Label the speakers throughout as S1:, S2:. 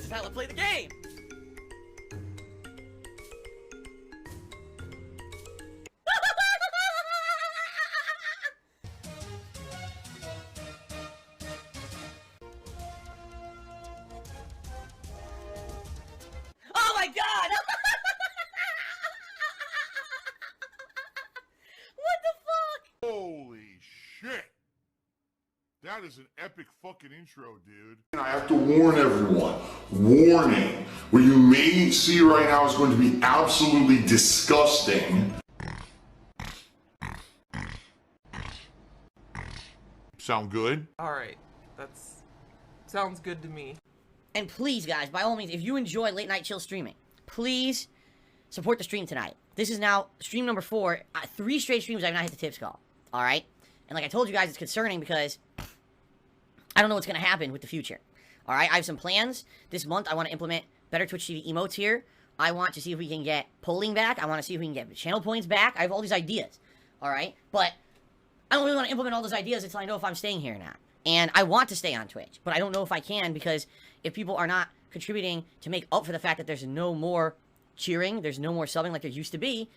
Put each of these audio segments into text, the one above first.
S1: This is how I play the game! Oh my god! What the fuck?
S2: Holy shit! That is an epic fucking intro, dude. And I have to warn everyone. Warning. What you may see right now is going to be absolutely disgusting. Sound good?
S3: Alright, sounds good to me.
S1: And please, guys, by all means, if you enjoy late night chill streaming, please support the stream tonight. This is now stream number 4. 3 straight streams I've not hit the tips call. Alright? And like I told you guys, it's concerning because I don't know what's going to happen with the future. Alright? I have some plans. This month, I want to implement better Twitch TV emotes here. I want to see if we can get polling back. I want to see if we can get channel points back. I have all these ideas. Alright? But I don't really want to implement all those ideas until I know if I'm staying here or not. And I want to stay on Twitch, but I don't know if I can because if people are not contributing to make up for the fact that there's no more cheering, there's no more subbing like there used to be,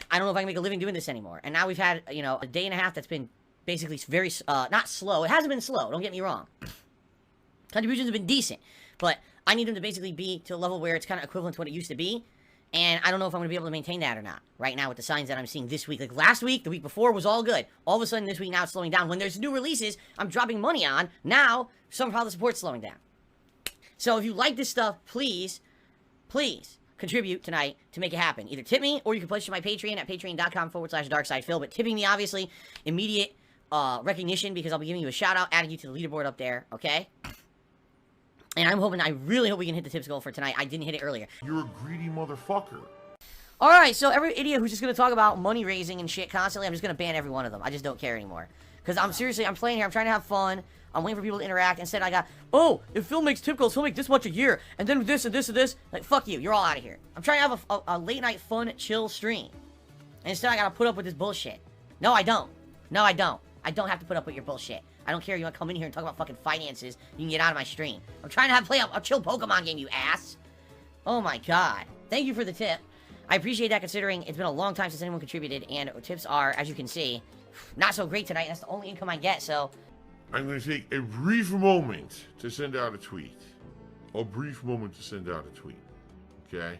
S1: I don't know if I can make a living doing this anymore. And now we've had, you know, a day and a half that's been basically very, not slow. It hasn't been slow, don't get me wrong. Contributions have been decent, but I need them to basically be to a level where it's kind of equivalent to what it used to be. And I don't know if I'm going to be able to maintain that or not right now with the signs that I'm seeing this week. Like last week, the week before was all good. All of a sudden this week now it's slowing down. When there's new releases I'm dropping money on, now somehow the support's slowing down. So if you like this stuff, please, please contribute tonight to make it happen. Either tip me or you can pledge to my Patreon at patreon.com/darksidephil. But tipping me, obviously, immediate recognition because I'll be giving you a shout out, adding you to the leaderboard up there, okay? And I'm hoping, I really hope we can hit the tips goal for tonight. I didn't hit it earlier.
S2: You're a greedy motherfucker.
S1: Alright, so every idiot who's just going to talk about money raising and shit constantly, I'm just going to ban every one of them. I just don't care anymore. Because I'm playing here, I'm trying to have fun. I'm waiting for people to interact. Instead, I got, oh, if Phil makes tip goals, he'll make this much a year. And then this and this and this. Like, fuck you. You're all out of here. I'm trying to have a late night fun, chill stream. And instead, I got to put up with this bullshit. No, I don't. No, I don't. I don't have to put up with your bullshit. I don't care. You want to come in here and talk about fucking finances, you can get out of my stream. I'm trying to play a chill Pokemon game, you ass. Oh my god. Thank you for the tip. I appreciate that considering it's been a long time since anyone contributed, and tips are, as you can see, not so great tonight. That's the only income I get, so...
S2: I'm going to take a brief moment to send out a tweet. A brief moment to send out a tweet. Okay?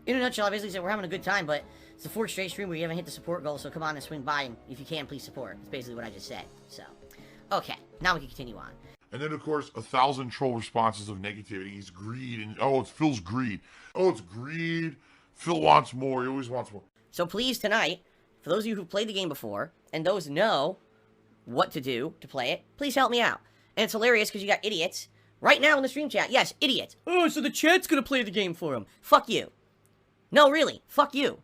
S1: In a nutshell, I basically said we're having a good time, but it's the 4th straight stream where you haven't hit the support goal, so come on and swing by, and if you can, please support. That's basically what I just said. So, okay, now we can continue on.
S2: And then, of course, 1,000 troll responses of negativity. He's greed, and oh, it's Phil's greed. Oh, it's greed. Phil wants more. He always wants more.
S1: So please, tonight, for those of you who've played the game before, and those who know what to do to play it, please help me out. And it's hilarious because you got idiots right now in the stream chat. Yes, idiots. Oh, so the chat's gonna play the game for him. Fuck you. No, really. Fuck you.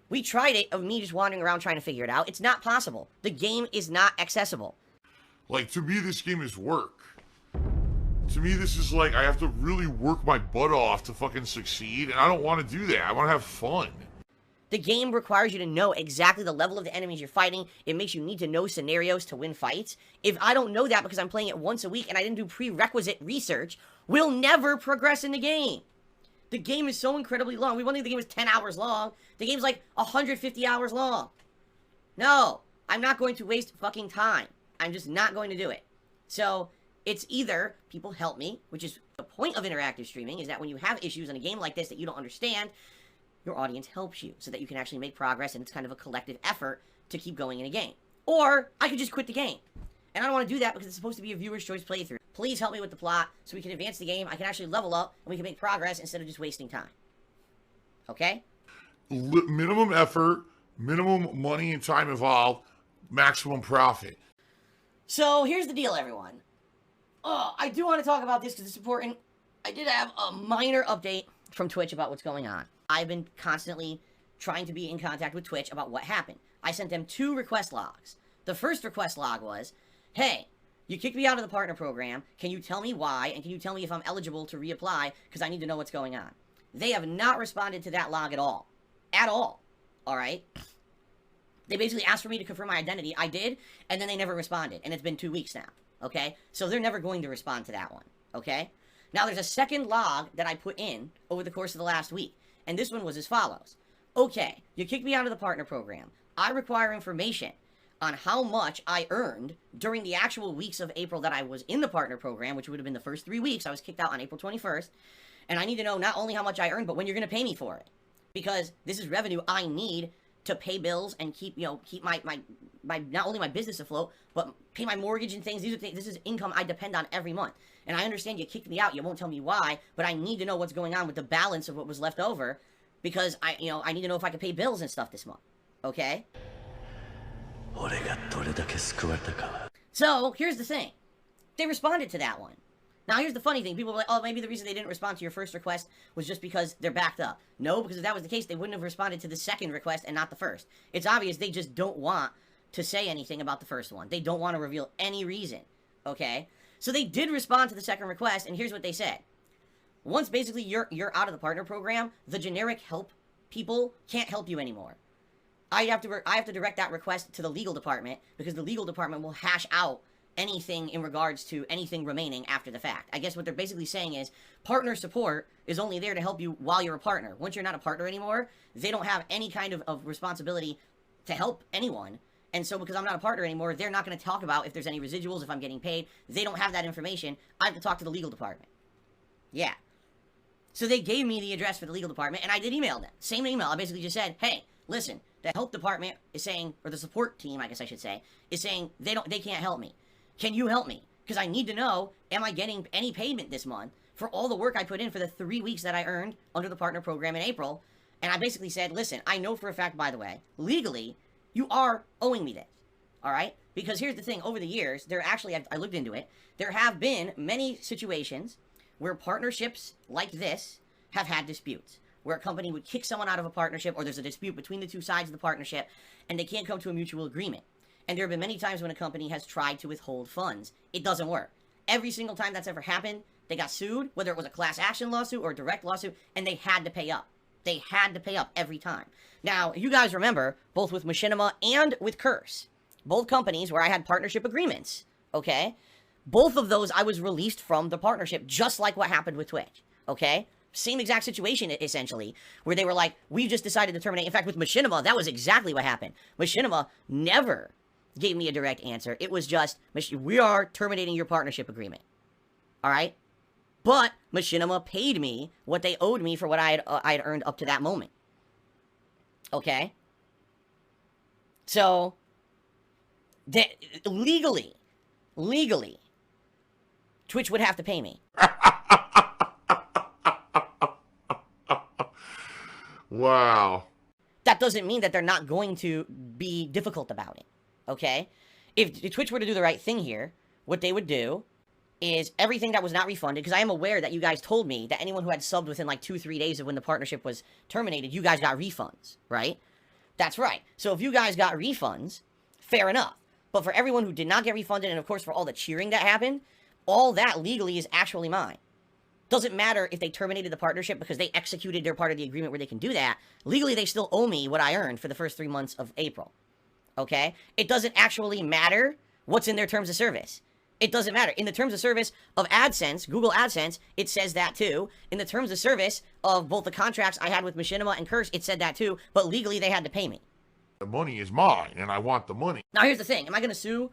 S1: We tried it of me just wandering around trying to figure it out. It's not possible. The game is not accessible.
S2: Like, to me, this game is work. To me, this is like, I have to really work my butt off to fucking succeed, and I don't want to do that. I want to have fun.
S1: The game requires you to know exactly the level of the enemies you're fighting. It makes you need to know scenarios to win fights. If I don't know that because I'm playing it once a week and I didn't do prerequisite research, we'll never progress in the game. The game is so incredibly long. We wondered the game was 10 hours long. The game's like 150 hours long. No, I'm not going to waste fucking time. I'm just not going to do it. So, it's either people help me, which is the point of interactive streaming, is that when you have issues in a game like this that you don't understand, your audience helps you so that you can actually make progress, and it's kind of a collective effort to keep going in a game. Or, I could just quit the game. And I don't want to do that because it's supposed to be a viewer's choice playthrough. Please help me with the plot so we can advance the game, I can actually level up, and we can make progress instead of just wasting time. Okay?
S2: Minimum effort, minimum money and time involved, maximum profit.
S1: So, here's the deal, everyone. I do want to talk about this because it's important. I did have a minor update from Twitch about what's going on. I've been constantly trying to be in contact with Twitch about what happened. I sent them 2 request logs. The first request log was, hey, you kicked me out of the partner program. Can you tell me why? And can you tell me if I'm eligible to reapply? Because I need to know what's going on. They have not responded to that log at all. At all. Alright? They basically asked for me to confirm my identity. I did, and then they never responded, and it's been 2 weeks now, okay? So they're never going to respond to that one, okay? Now, there's a second log that I put in over the course of the last week, and this one was as follows. Okay, you kicked me out of the partner program. I require information on how much I earned during the actual weeks of April that I was in the partner program, which would have been the first 3 weeks. I was kicked out on April 21st, and I need to know not only how much I earned, but when you're going to pay me for it, because this is revenue I need to pay bills and keep my not only my business afloat, but pay my mortgage and things. These are things, this is income I depend on every month. And I understand you kicked me out, you won't tell me why, but I need to know what's going on with the balance of what was left over, because I need to know if I can pay bills and stuff this month. Okay? So, here's the thing. They responded to that one. Now, here's the funny thing. People were like, oh, maybe the reason they didn't respond to your first request was just because they're backed up. No, because if that was the case, they wouldn't have responded to the second request and not the first. It's obvious they just don't want to say anything about the first one. They don't want to reveal any reason, okay? So they did respond to the second request, and here's what they said. Once basically you're out of the partner program, the generic help people can't help you anymore. I have to direct that request to the legal department, because the legal department will hash out anything in regards to anything remaining after the fact. I guess what they're basically saying is partner support is only there to help you while you're a partner. Once you're not a partner anymore, they don't have any kind of responsibility to help anyone. And so because I'm not a partner anymore, they're not going to talk about if there's any residuals, if I'm getting paid. They don't have that information. I have to talk to the legal department. Yeah. So they gave me the address for the legal department, and I did email them. Same email. I basically just said, hey, listen, the help department is saying, or the support team, I guess I should say, is saying they can't help me. Can you help me? Because I need to know, am I getting any payment this month for all the work I put in for the 3 weeks that I earned under the partner program in April? And I basically said, listen, I know for a fact, by the way, legally, you are owing me this. All right? Because here's the thing. Over the years, I looked into it, there have been many situations where partnerships like this have had disputes, where a company would kick someone out of a partnership, or there's a dispute between the two sides of the partnership, and they can't come to a mutual agreement. And there have been many times when a company has tried to withhold funds. It doesn't work. Every single time that's ever happened, they got sued, whether it was a class action lawsuit or a direct lawsuit, and they had to pay up. They had to pay up every time. Now, you guys remember, both with Machinima and with Curse, both companies where I had partnership agreements, okay? Both of those, I was released from the partnership, just like what happened with Twitch, okay? Same exact situation, essentially, where they were like, we just decided to terminate. In fact, with Machinima, that was exactly what happened. Machinima never gave me a direct answer. It was just, we are terminating your partnership agreement. All right? But Machinima paid me what they owed me for what I had earned up to that moment. Okay? So, legally, Twitch would have to pay me.
S2: Wow.
S1: That doesn't mean that they're not going to be difficult about it. Okay? If Twitch were to do the right thing here, what they would do is everything that was not refunded, because I am aware that you guys told me that anyone who had subbed within like 2-3 days of when the partnership was terminated, you guys got refunds, right? That's right. So if you guys got refunds, fair enough. But for everyone who did not get refunded, and of course for all the cheering that happened, all that legally is actually mine. Doesn't matter if they terminated the partnership because they executed their part of the agreement where they can do that. Legally, they still owe me what I earned for the first 3 months of April. Okay? It doesn't actually matter what's in their terms of service. It doesn't matter. In the terms of service of AdSense, Google AdSense, it says that too. In the terms of service of both the contracts I had with Machinima and Curse, it said that too. But legally, they had to pay me.
S2: The money is mine, and I want the money.
S1: Now, here's the thing. Am I going to sue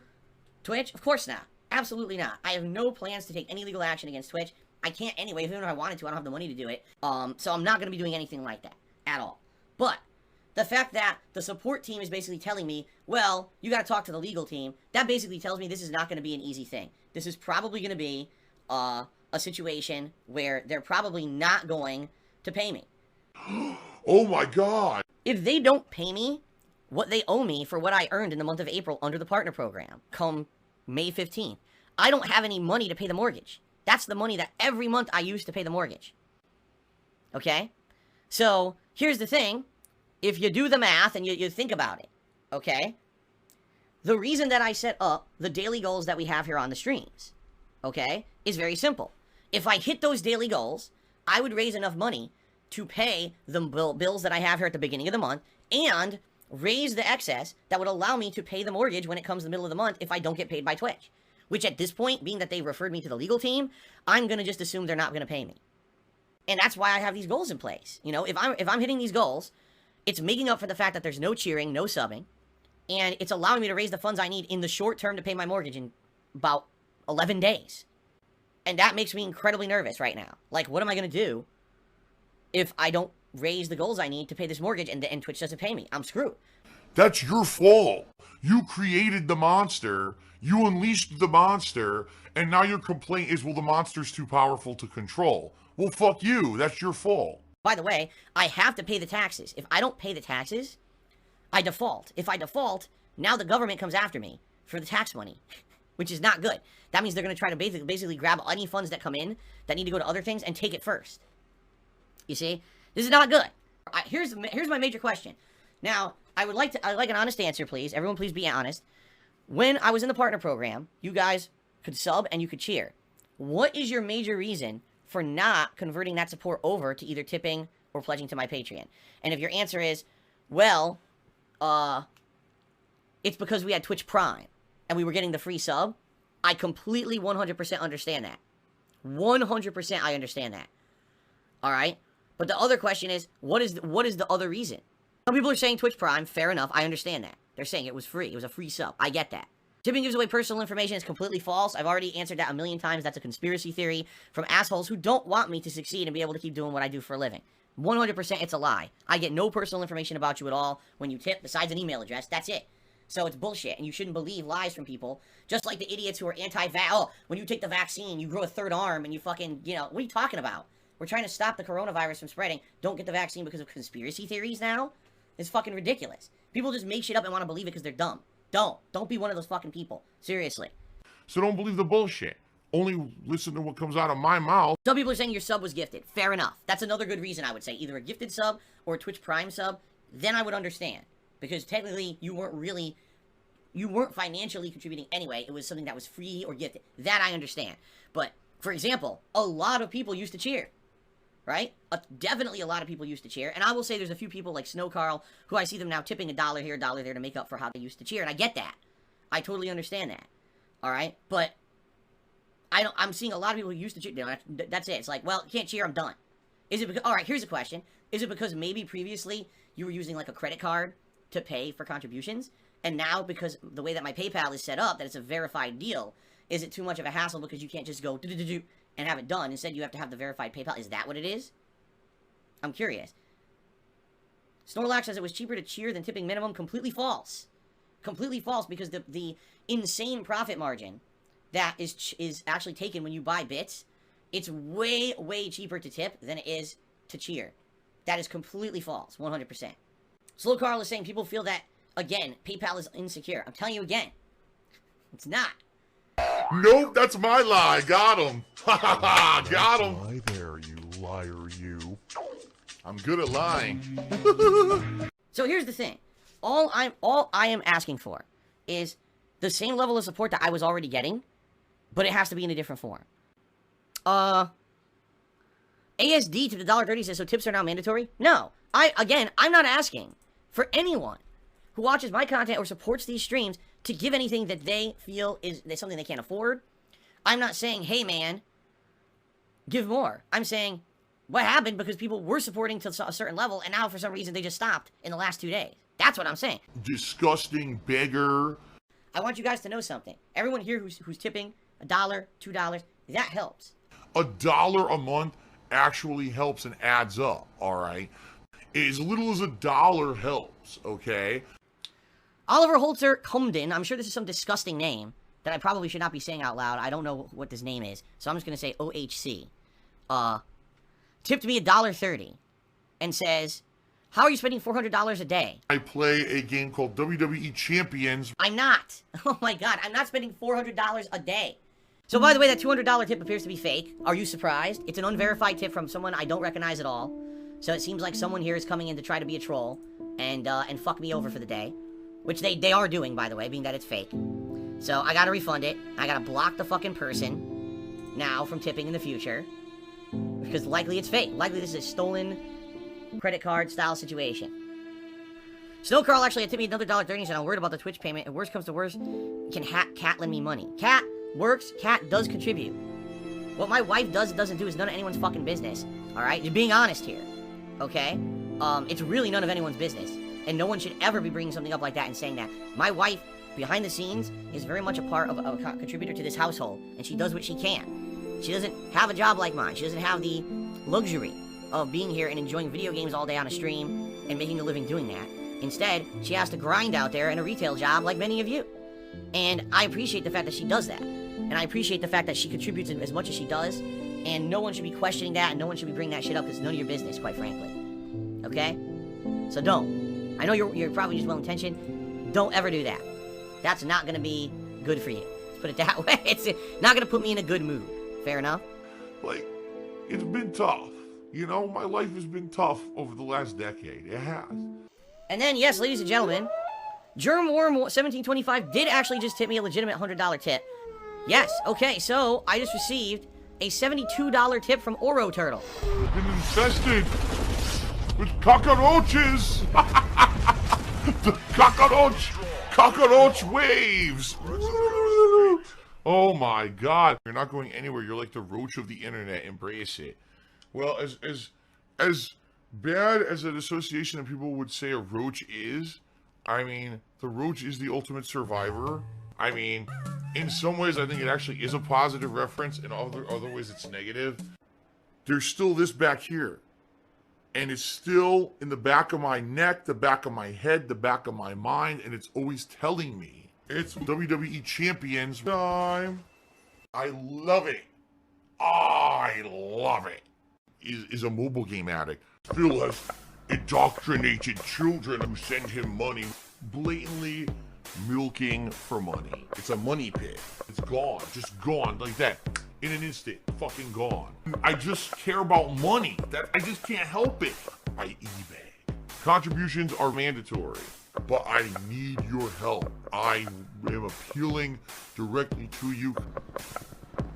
S1: Twitch? Of course not. Absolutely not. I have no plans to take any legal action against Twitch. I can't anyway. Even if I wanted to, I don't have the money to do it. So I'm not going to be doing anything like that at all. But the fact that the support team is basically telling me, well, you got to talk to the legal team, that basically tells me this is not going to be an easy thing. This is probably going to be a situation where they're probably not going to pay me.
S2: Oh my God.
S1: If they don't pay me what they owe me for what I earned in the month of April under the partner program, come May 15th, I don't have any money to pay the mortgage. That's the money that every month I use to pay the mortgage. Okay? So, here's the thing. If you do the math and you think about it, okay? The reason that I set up the daily goals that we have here on the streams, okay, is very simple. If I hit those daily goals, I would raise enough money to pay the bills that I have here at the beginning of the month and raise the excess that would allow me to pay the mortgage when it comes the middle of the month if I don't get paid by Twitch. Which at this point, being that they referred me to the legal team, I'm going to just assume they're not going to pay me. And that's why I have these goals in place. You know, if I'm hitting these goals, it's making up for the fact that there's no cheering, no subbing, and it's allowing me to raise the funds I need in the short term to pay my mortgage in about 11 days. And that makes me incredibly nervous right now. Like, what am I going to do if I don't raise the goals I need to pay this mortgage and Twitch doesn't pay me? I'm screwed.
S2: That's your fault. You created the monster, you unleashed the monster, and now your complaint is, well, the monster's too powerful to control. Well, fuck you. That's your fault.
S1: By the way, I have to pay the taxes. If I don't pay the taxes, I default. If I default, now the government comes after me for the tax money, which is not good. That means they're going to try to basically grab any funds that come in that need to go to other things and take it first. You see? This is not good. Here's my major question. Now, I'd like an honest answer, please. Everyone, please be honest. When I was in the partner program, you guys could sub and you could cheer. What is your major reason for not converting that support over to either tipping or pledging to my Patreon? And if your answer is, well, it's because we had Twitch Prime and we were getting the free sub, I completely 100% understand that. 100% I understand that. All right? But the other question is, what is the other reason? Some people are saying Twitch Prime, fair enough, I understand that. They're saying it was free, it was a free sub, I get that. Tipping gives away personal information is completely false. I've already answered that a million times. That's a conspiracy theory from assholes who don't want me to succeed and be able to keep doing what I do for a living. 100% it's a lie. I get no personal information about you at all when you tip, besides an email address. That's it. So it's bullshit, and you shouldn't believe lies from people. Just like the idiots who are anti-vax. Oh, when you take the vaccine, you grow a third arm, and you fucking, you know, what are you talking about? We're trying to stop the coronavirus from spreading. Don't get the vaccine because of conspiracy theories now? It's fucking ridiculous. People just make shit up and want to believe it because they're dumb. Don't be one of those fucking people. Seriously.
S2: So don't believe the bullshit. Only listen to what comes out of my mouth.
S1: Some people are saying your sub was gifted. Fair enough. That's another good reason, I would say. Either a gifted sub or a Twitch Prime sub. Then I would understand. Because technically, you weren't financially contributing anyway. It was something that was free or gifted. That I understand. But, for example, a lot of people used to cheer. Right? Definitely a lot of people used to cheer. And I will say there's a few people like Snow Carl, who I see them now tipping $1 here, $1 there to make up for how they used to cheer. And I get that. I totally understand that. Alright? But I'm seeing a lot of people who used to cheer. You know, that's it. It's like, well, you can't cheer, I'm done. Is it because... Alright, here's a question. Is it because maybe previously you were using like a credit card to pay for contributions? And now, because the way that my PayPal is set up, that it's a verified deal, is it too much of a hassle because you can't just go do-do-do-do and have it done? Instead, you have to have the verified PayPal. Is that what it is? I'm curious. Snorlax says it was cheaper to cheer than tipping minimum. Completely false. Completely false, because the insane profit margin that is actually taken when you buy bits, it's way, way cheaper to tip than it is to cheer. That is completely false. 100%. Slow Carl is saying people feel that, again, PayPal is insecure. I'm telling you again. It's not.
S2: Nope, that's my lie. Got him. Got him.
S4: Lie there, you liar, you.
S2: I'm good at lying.
S1: So here's the thing. All I am asking for is the same level of support that I was already getting, but it has to be in a different form. ASD to the $1.30 says, so tips are now mandatory? No. I'm not asking for anyone who watches my content or supports these streams to give anything that they feel is something they can't afford. I'm not saying, hey man, give more. I'm saying, what happened because people were supporting to a certain level, and now for some reason they just stopped in the last 2 days. That's what I'm saying.
S2: Disgusting beggar.
S1: I want you guys to know something. Everyone here who's tipping $1, $2, that helps.
S2: $1 a month actually helps and adds up, alright? As little as $1 helps, okay?
S1: Oliver Holzer Cumden, I'm sure this is some disgusting name that I probably should not be saying out loud. I don't know what this name is, so I'm just going to say OHC. Tipped me $1.30 and says, how are you spending $400 a day?
S2: I play a game called WWE Champions.
S1: I'm not. Oh my god, I'm not spending $400 a day. So by the way, that $200 tip appears to be fake. Are you surprised? It's an unverified tip from someone I don't recognize at all. So it seems like someone here is coming in to try to be a troll and fuck me over for the day. Which they are doing, by the way, being that it's fake. So I gotta refund it. I gotta block the fucking person now from tipping in the future. Because likely it's fake. Likely this is a stolen credit card style situation. Snow Carl actually had tipped me another $1.30 and said, I'm worried about the Twitch payment. If worst comes to worst, can Cat lend me money? Cat works. Cat does contribute. What my wife does and doesn't do is none of anyone's fucking business. Alright? Just being honest here. Okay? It's really none of anyone's business. And no one should ever be bringing something up like that and saying that. My wife, behind the scenes, is very much a part of a contributor to this household. And she does what she can. She doesn't have a job like mine. She doesn't have the luxury of being here and enjoying video games all day on a stream and making a living doing that. Instead, she has to grind out there in a retail job like many of you. And I appreciate the fact that she does that. And I appreciate the fact that she contributes as much as she does. And no one should be questioning that, and no one should be bringing that shit up, because it's none of your business, quite frankly. Okay? So don't. I know you're probably just well-intentioned. Don't ever do that. That's not going to be good for you. Let's put it that way. It's not going to put me in a good mood. Fair enough?
S2: Like, it's been tough. You know, my life has been tough over the last decade. It has.
S1: And then, yes, ladies and gentlemen, Germworm1725 did actually just tip me a legitimate $100 tip. Yes, okay, so I just received a $72 tip from Oro Turtle.
S2: I've been infested with cockroaches. The cockroach waves. Oh my God. You're not going anywhere. You're like the roach of the internet. Embrace it. Well, as bad as an association of people would say a roach is, I mean, the roach is the ultimate survivor. I mean, in some ways, I think it actually is a positive reference. In other ways, it's negative. There's still this back here. And it's still in the back of my neck, the back of my head, the back of my mind. And it's always telling me it's WWE Champions time. I love it. I love it. Is a mobile game addict. Phil has indoctrinated children who send him money. Blatantly milking for money. It's a money pit. It's gone. Just gone like that. In an instant. Fucking gone. I just care about money. I just can't help it. I eBay. Contributions are mandatory. But I need your help. I am appealing directly to you.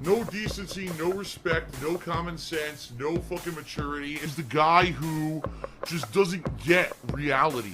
S2: No decency, no respect, no common sense, no fucking maturity. Is the guy who just doesn't get reality.